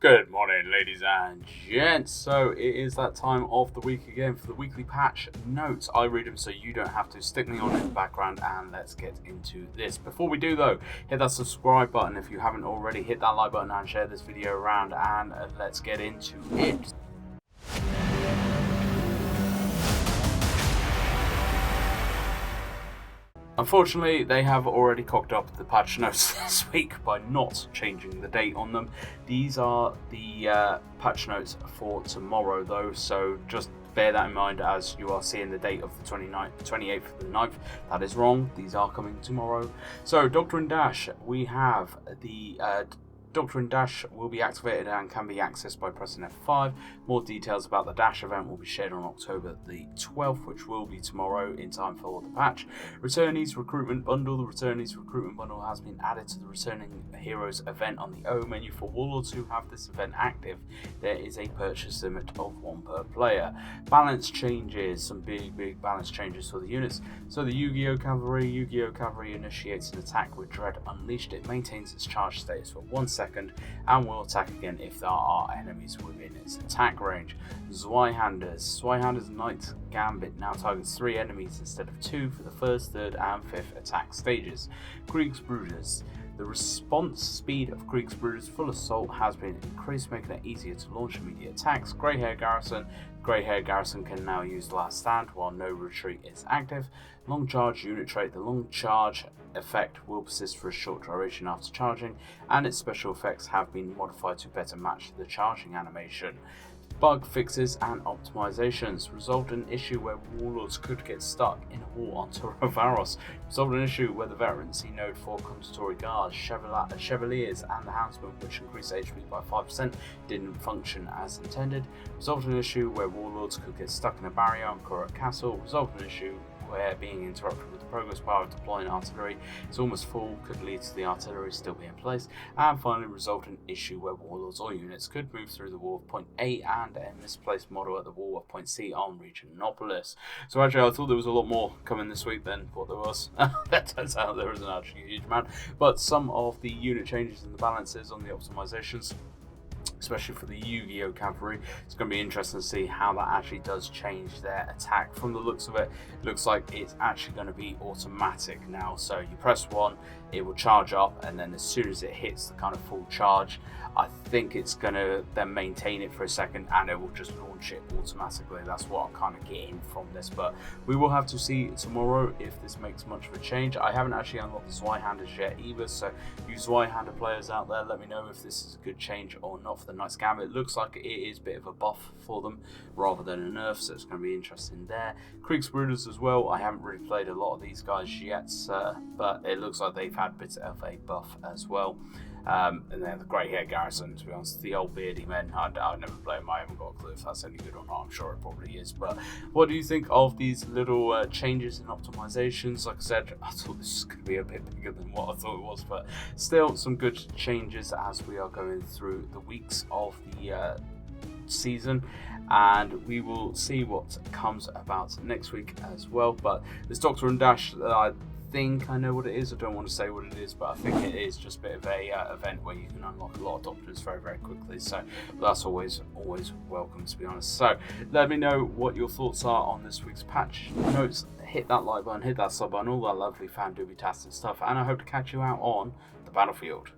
Good morning, ladies and gents. So it is that time of the week again for the weekly patch notes. I read them so you don't have to. Stick me on in the background and let's get into this. Before we do though, hit that subscribe button if you haven't already. Hit that like button and share this video around, and let's get into it. Unfortunately, they have already cocked up the patch notes this week by not changing the date on them. These are the patch notes for tomorrow though, so just bear that in mind as you are seeing the date of the 28th of the 9th. That is wrong, these are coming tomorrow. So Doctrine Dash, we have the Doctrine Dash will be activated and can be accessed by pressing F5. More details about the Dash event will be shared on October the 12th, which will be tomorrow in time for the patch. Returnees Recruitment Bundle. The Returnees Recruitment Bundle has been added to the Returning Heroes event on the O menu. For Warlords who have this event active, there is a purchase limit of 1 per player. Balance changes, some big balance changes for the units. So the Yu-Gi-Oh! Cavalry initiates an attack with Dread Unleashed. It maintains its charge status for 1 second and will attack again if there are enemies within its attack range. Zweihander's Knight Gambit now targets 3 enemies instead of 2 for the 1st, 3rd and 5th attack stages. Kriegsbruders. The response speed of Kriegsbruders Full Assault has been increased, making it easier to launch immediate attacks. Greyhair Garrison. Greyhair Garrison can now use Last Stand while no retreat is active. Long Charge unit trait. The Long Charge effect will persist for a short duration after charging, and its special effects have been modified to better match the charging animation. Bug fixes and optimizations. Resolved an issue where warlords could get stuck in a war on Torovaros. Resolved an issue where the veterans see node 4 Contatory Guards, Chevaliers and the Houndsmen, which increased HP by 5%, didn't function as intended. Resolved an issue where warlords could get stuck in a barrier on Conqueror Castle. Resolved an issue where being interrupted with the progress bar of deploying artillery is almost full could lead to the artillery still being in place. And finally, resolved an issue where warlords or units could move through the wall of point A and a misplaced model at the wall of point C on Regionopolis. So actually I thought there was a lot more coming this week than what there was. That turns out there isn't actually a huge amount, but some of the unit changes in the balances on the optimizations, especially for the Yu-Gi-Oh! Cavalry, it's going to be interesting to see how that actually does change their attack. From the looks of it, it looks like it's actually going to be automatic now. So you press 1, it will charge up, and then as soon as it hits the kind of full charge, I think it's going to then maintain it for a second and it will just launch it automatically. That's what I'm kind of getting from this, but we will have to see tomorrow if this makes much of a change. I haven't actually unlocked the Zweihanders yet either, so you Zweihander players out there, let me know if this is a good change or not for the Knights Gambit. It looks like it is a bit of a buff for them rather than a nerf, so it's going to be interesting there. Kriegsbruders as well, I haven't really played a lot of these guys yet, but it looks like they've had bits of a buff as well. And then the Greyhair Garrison, to be honest, the old beardy men, I never play them. I haven't got a clue if that's any good or not. I'm sure it probably is. But what do you think of these little changes in optimizations? Like I said, I thought this was going to be a bit bigger than what I thought it was, but still some good changes as we are going through the weeks of the season, and we will see what comes about next week as well. But this Doctrine Dash, I think I know what it is. I don't want to say what it is, but I think it is just a bit of a event where you can unlock a lot of doctrines very quickly, so that's always welcome, to be honest. So let me know what your thoughts are on this week's patch notes. Hit that like button, hit that sub button, all that lovely fan doobie-tastic stuff, and I hope to catch you out on the battlefield.